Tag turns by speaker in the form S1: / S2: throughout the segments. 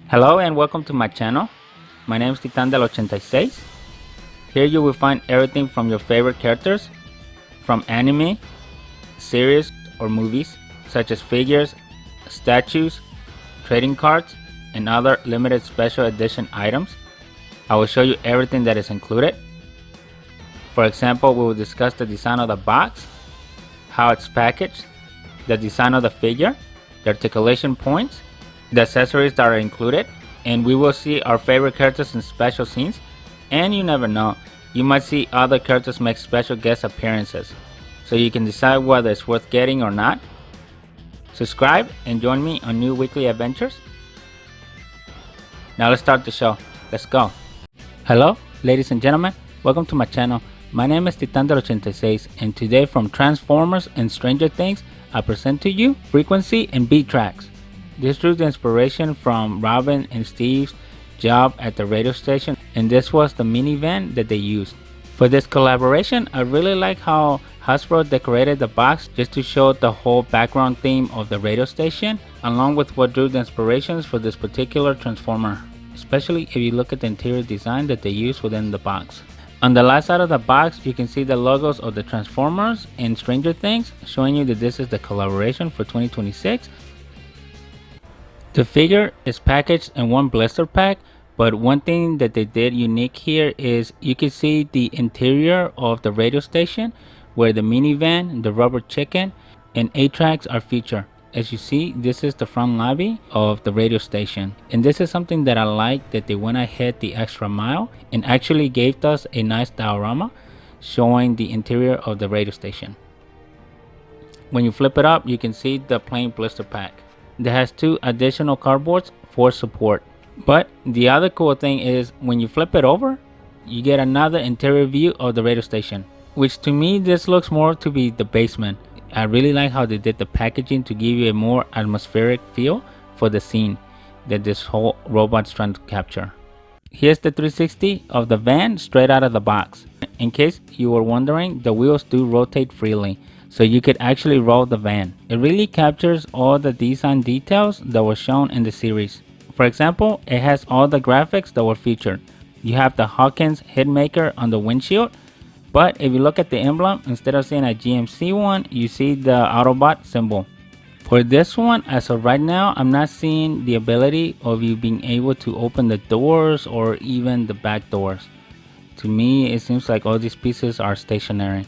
S1: Hello and welcome to my channel. My name is Titan del 86. Here you will find everything from your favorite characters, from anime, series or movies, such as figures, statues, trading cards, and other limited special edition items. I will show you everything that is included. For example, we will discuss the design of the box, how it's packaged, the design of the figure, the articulation points, the accessories that are included, and we will see our favorite characters in special scenes. And you never know, you might see other characters make special guest appearances, so you can decide whether it's worth getting or not. Subscribe and join me on new weekly adventures. Now let's start the show. Let's go. Hello ladies and gentlemen, welcome to my channel. My name is Titan del 86, and today from Transformers and Stranger Things I present to you Freakwency 8-Trax. This drew the inspiration from Robin and Steve's job at the radio station, and this was the minivan that they used. For this collaboration, I really like how Hasbro decorated the box just to show the whole background theme of the radio station, along with what drew the inspirations for this particular Transformer, especially if you look at the interior design that they used within the box. On the last side of the box, you can see the logos of the Transformers and Stranger Things, showing you that this is the collaboration for 2026. The figure is packaged in one blister pack, but one thing that they did unique here is you can see the interior of the radio station, where the minivan, the rubber chicken, and 8-Trax are featured. As you see, this is the front lobby of the radio station, and this is something that I like, that they went ahead the extra mile and actually gave us a nice diorama showing the interior of the radio station. When you flip it up, you can see the plain blister pack that has two additional cardboards for support. But the other cool thing is when you flip it over, you get another interior view of the radio station, which to me this looks more to be the basement. I really like how they did the packaging to give you a more atmospheric feel for the scene that this whole robot's trying to capture. Here's the 360 of the van straight out of the box. In case you were wondering, the wheels do rotate freely, so you could actually roll the van. It really captures all the design details that were shown in the series. For example, it has all the graphics that were featured. You have the Hawkins hitmaker on the windshield, but if you look at the emblem, instead of seeing a GMC one, you see the Autobot symbol. For this one, as of right now, I'm not seeing the ability of you being able to open the doors or even the back doors. To me, it seems like all these pieces are stationary.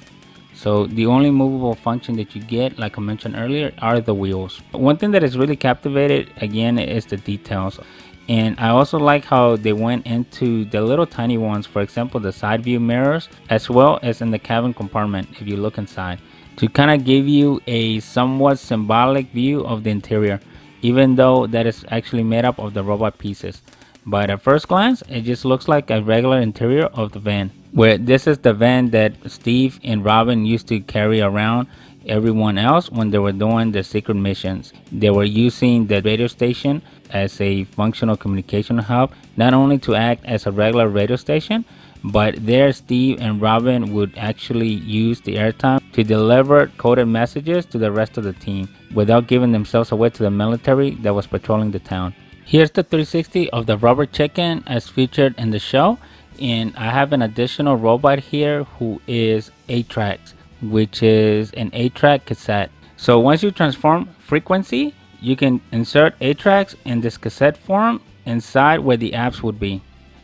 S1: So the only movable function that you get, like I mentioned earlier, are the wheels. One thing that is really captivated again is the details. And I also like how they went into the little tiny ones, for example the side view mirrors, as well as in the cabin compartment if you look inside, to kind of give you a somewhat symbolic view of the interior, even though that is actually made up of the robot pieces. But at first glance, it just looks like a regular interior of the van, where this is the van that Steve and Robin used to carry around everyone else when they were doing the secret missions. They were using the radio station as a functional communication hub, not only to act as a regular radio station, but there Steve and Robin would actually use the airtime to deliver coded messages to the rest of the team without giving themselves away to the military that was patrolling the town. Here's the 360 of the rubber chicken as featured in the show, and I have an additional robot here who is 8-Trax, which is an 8-track cassette. So once you transform Freakwency, you can insert 8-Trax in this cassette form inside where the apps would be.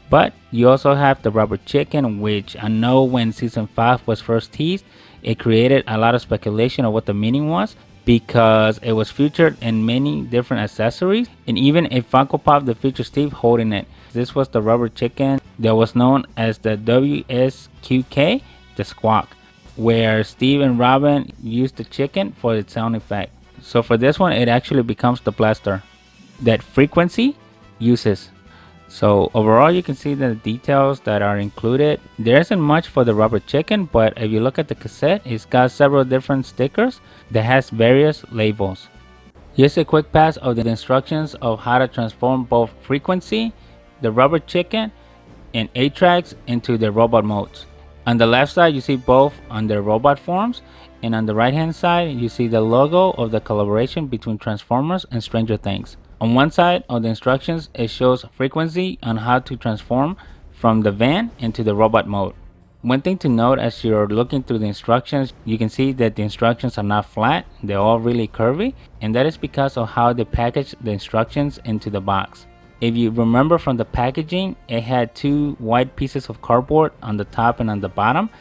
S1: But you also have the rubber chicken, which I know when season 5 was first teased, it created a lot of speculation of what the meaning was, because it was featured in many different accessories and even a Funko Pop that featured Steve holding it. This was the rubber chicken that was known as the WSQK, the squawk, where Steve and Robin used the chicken for its sound effect. So for this one, it actually becomes the blaster that Freakwency uses. So overall, you can see the details that are included. There isn't much for the rubber chicken, but if you look at the cassette, it's got several different stickers that has various labels. Here's a quick pass of the instructions of how to transform both Freakwency, the rubber chicken, and 8-Trax into the robot modes. On the left side, you see both on their robot forms, and on the right hand side, you see the logo of the collaboration between Transformers and Stranger Things. On one side of the instructions, it shows frequency on how to transform from the van into the robot mode. One thing to note as you're looking through the instructions, you can see that the instructions are not flat, they're all really curvy, and that is because of how they package the instructions into the box. If you remember from the packaging, it had two white pieces of cardboard on the top and on the bottom.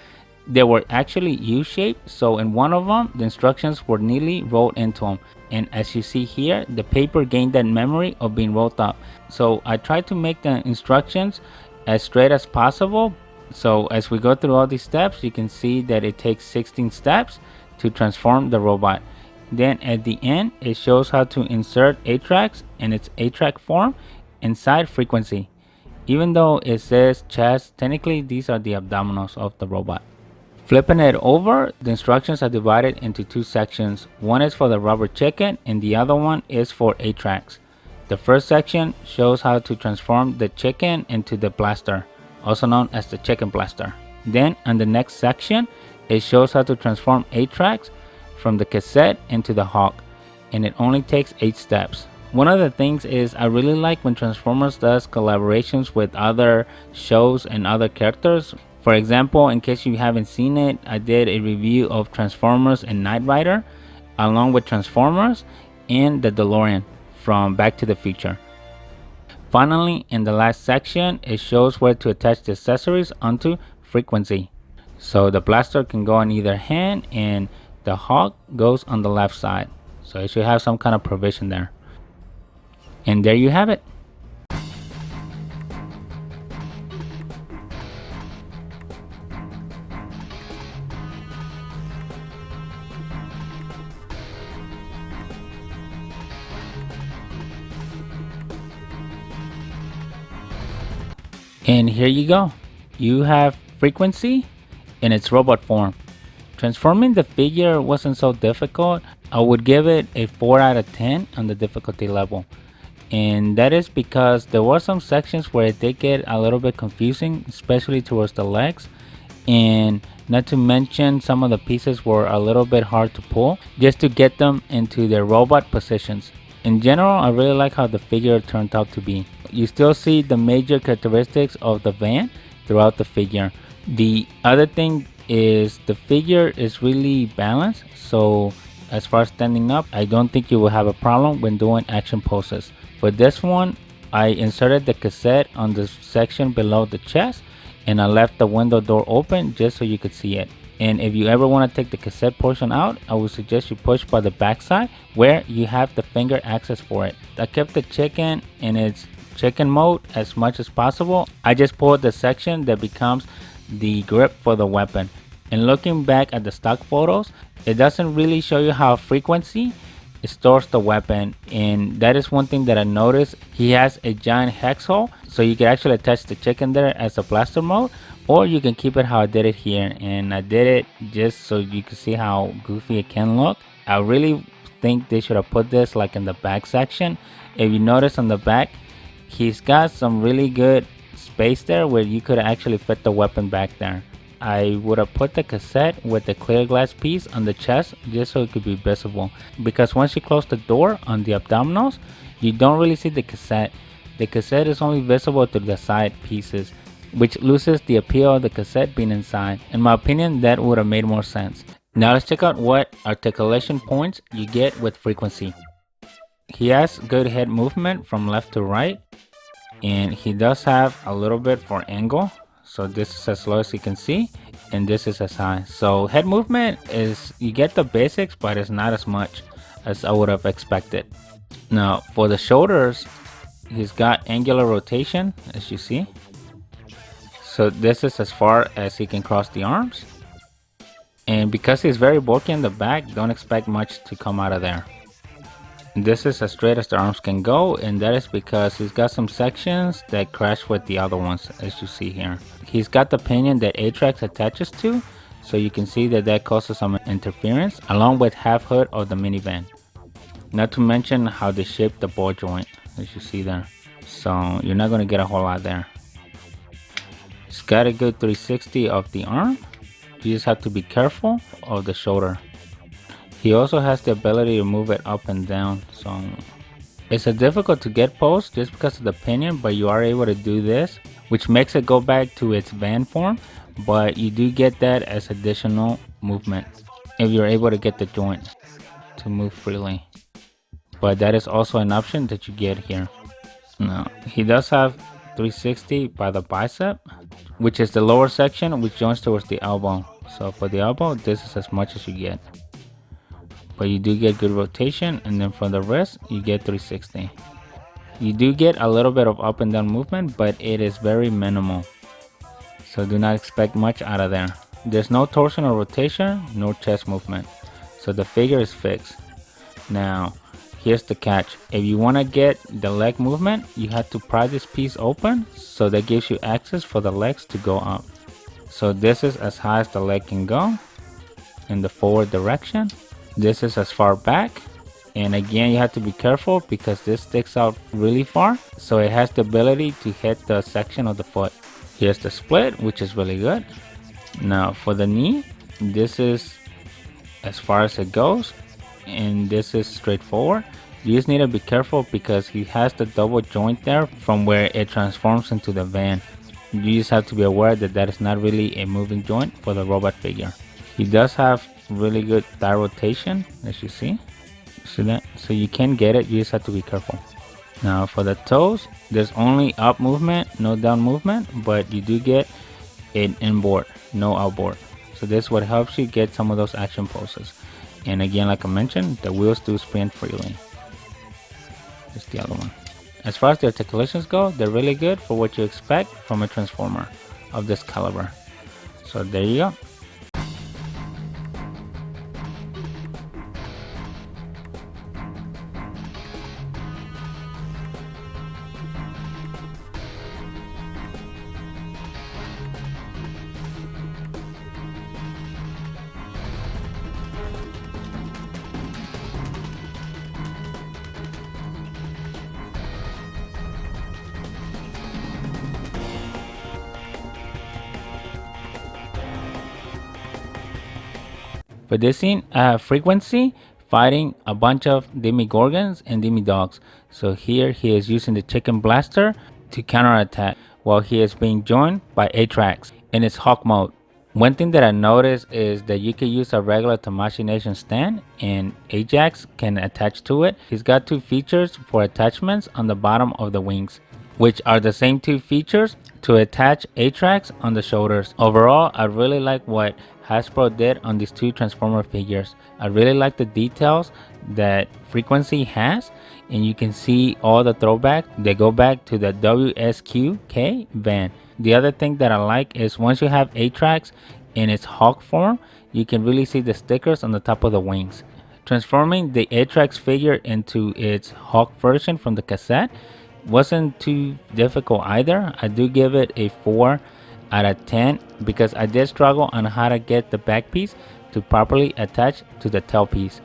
S1: They were actually U-shaped, so in one of them, the instructions were neatly rolled into them. And as you see here, the paper gained that memory of being rolled up. So I tried to make the instructions as straight as possible. So as we go through all these steps, you can see that it takes 16 steps to transform the robot. Then at the end, it shows how to insert 8-Trax in its 8-track form inside Freakwency. Even though it says chest, technically these are the abdominals of the robot. Flipping it over, the instructions are divided into two sections. One is for the rubber chicken and the other one is for 8-Trax. The first section shows how to transform the chicken into the blaster, also known as the chicken blaster. Then on the next section, it shows how to transform 8-Trax from the cassette into the hawk, and it only takes 8 steps. One of the things is I really like when Transformers does collaborations with other shows and other characters. For example, in case you haven't seen it, I did a review of Transformers and Knight Rider, along with Transformers and the DeLorean from Back to the Future. Finally, in the last section, it shows where to attach the accessories onto Freakwency. So the blaster can go on either hand and the hawk goes on the left side. So it should have some kind of provision there. And there you have it. And here you go. You have Freakwency in its robot form. Transforming the figure wasn't so difficult. I would give it a 4 out of 10 on the difficulty level. And that is because there were some sections where it did get a little bit confusing, especially towards the legs. And not to mention some of the pieces were a little bit hard to pull just to get them into their robot positions. In general, I really like how the figure turned out to be. You still see the major characteristics of the van throughout the figure. The other thing is the figure is really balanced, so as far as standing up, I don't think you will have a problem when doing action poses. For this one, I inserted the cassette on the section below the chest and I left the window door open just so you could see it. And if you ever want to take the cassette portion out, I would suggest you push by the back side where you have the finger access for it. I kept the chicken in its chicken mode as much as possible. I just pulled the section that becomes the grip for the weapon. And looking back at the stock photos, it doesn't really show you how Freakwency stores the weapon, and that is one thing that I noticed. He has a giant hex hole, so you can actually attach the chicken there as a blaster mode, or you can keep it how I did it here. And I did it just so you can see how goofy it can look. I really think they should have put this like in the back section. If you notice on the back, he's got some really good space there where you could actually fit the weapon back there. I would have put the cassette with the clear glass piece on the chest just so it could be visible, because once you close the door on the abdominals, you don't really see the cassette. The cassette is only visible through the side pieces, which loses the appeal of the cassette being inside. In my opinion, that would have made more sense. Now let's check out what articulation points you get with Freakwency. He has good head movement from left to right, and he does have a little bit for angle. So this is as low as you can see, and this is as high. So head movement is, you get the basics, but it's not as much as I would have expected. Now for the shoulders, he's got angular rotation, as you see. So this is as far as he can cross the arms. And because he's very bulky in the back, don't expect much to come out of there. This is as straight as the arms can go, and that is because he's got some sections that crash with the other ones, as you see here. He's got the pinion that 8-Trax attaches to, so you can see that that causes some interference, along with half hood of the minivan. Not to mention how they shape the ball joint, as you see there. So you're not going to get a whole lot there. It's got a good 360 of the arm. You just have to be careful of the shoulder. He also has the ability to move it up and down, so It's a difficult to get pose just because of the pinion, but you are able to do this, which makes it go back to its van form, but you do get that as additional movement if you're able to get the joint to move freely. But that is also an option that you get here. Now, he does have 360 by the bicep, which is the lower section which joins towards the elbow. So for the elbow, this is as much as you get. But you do get good rotation, and then for the wrist, you get 360. You do get a little bit of up and down movement, but it is very minimal. So do not expect much out of there. There's no torsion or rotation, no chest movement. So the figure is fixed. Now, here's the catch. If you want to get the leg movement, you have to pry this piece open, so that gives you access for the legs to go up. So this is as high as the leg can go in the forward direction. This is as far back, and again you have to be careful because this sticks out really far, so it has the ability to hit the section of the foot. Here's the split, which is really good. Now for the knee, this is as far as it goes, and this is straightforward. You just need to be careful because he has the double joint there from where it transforms into the van. You just have to be aware that that is not really a moving joint for the robot figure. He does have really good thigh rotation, as you see that, so you can get it, you just have to be careful. Now for the toes, there's only up movement, no down movement, but you do get an inboard, no outboard. So this is what helps you get some of those action poses. And again, like I mentioned, the wheels do spin freely. It's the other one. As far as the articulations go, they're really good for what you expect from a transformer of this caliber. So there you go. For this scene, I have Freakwency fighting a bunch of demigorgons and demidogs. So here he is using the chicken blaster to counterattack while he is being joined by 8-Trax in its Hawk mode. One thing that I noticed is that you can use a regular Tamashii Nation stand and Ajax can attach to it. He's got two features for attachments on the bottom of the wings, which are the same two features to attach 8-Trax on the shoulders. Overall, I really like what Hasbro did on these two Transformer figures. I really like the details that Freakwency has, and you can see all the throwbacks. They go back to the WSQK van. The other thing that I like is once you have 8-Trax in its Hawk form, you can really see the stickers on the top of the wings. Transforming the 8-Trax figure into its Hawk version from the cassette wasn't too difficult either. I do give it a 4 out of 10 because I did struggle on how to get the back piece to properly attach to the tail piece.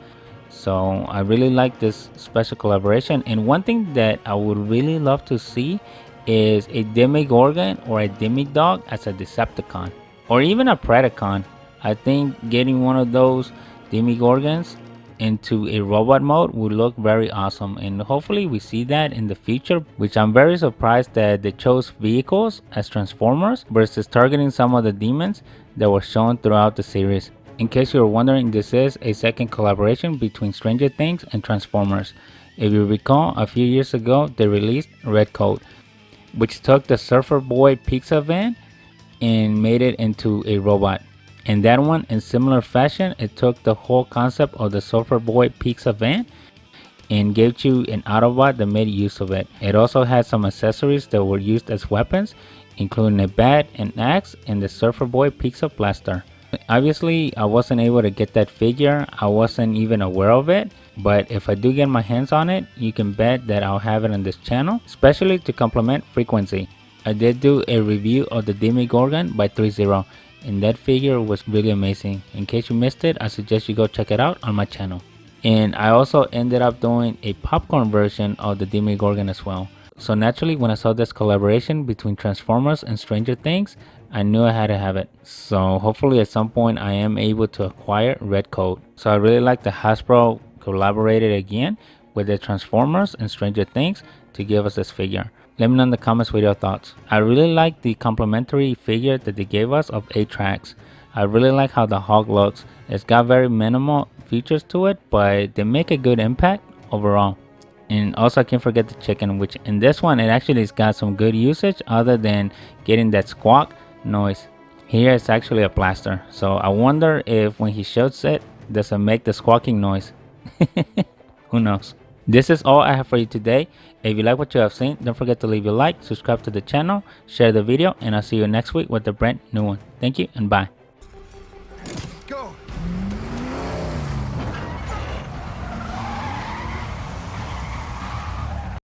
S1: So I really like this special collaboration, and one thing that I would really love to see is a Demigorgon or a Demidog as a Decepticon or even a Predacon. I think getting one of those Demigorgons into a robot mode would look very awesome, and hopefully we see that in the future, which I'm very surprised that they chose vehicles as Transformers versus targeting some of the demons that were shown throughout the series. In case you're wondering, this is a second collaboration between Stranger Things and Transformers. If you recall, a few years ago they released Red Coat, which took the Surfer Boy pizza van and made it into a robot. And that one, in similar fashion, it took the whole concept of the Surfer Boy pizza van and gave you an Autobot that made use of it. It also had some accessories that were used as weapons, including a bat, an axe, and the Surfer Boy pizza blaster. Obviously, I wasn't able to get that figure. I wasn't even aware of it. But if I do get my hands on it, you can bet that I'll have it on this channel, especially to complement Freakwency. I did do a review of the Demigorgon by 3-0, and that figure was really amazing. In case you missed it, I suggest you go check it out on my channel. And I also ended up doing a popcorn version of the Demigorgon as well. So naturally, when I saw this collaboration between Transformers and Stranger Things, I knew I had to have it. So hopefully at some point I am able to acquire Red Coat. So I really like the Hasbro collaborated again with the Transformers and Stranger Things to give us this figure. Let me know in the comments with your thoughts. I really like the complimentary figure that they gave us of 8-Trax. I really like how the Hulk looks. It's got very minimal features to it, but they make a good impact overall. And also I can't forget the chicken, which in this one it actually has got some good usage other than getting that squawk noise. Here it's actually a plaster, so I wonder if when he shoots it, does it make the squawking noise? Who knows? This is all I have for you today. If you like what you have seen, don't forget to leave a like, subscribe to the channel, share the video, and I'll see you next week with a brand new one. Thank you and bye.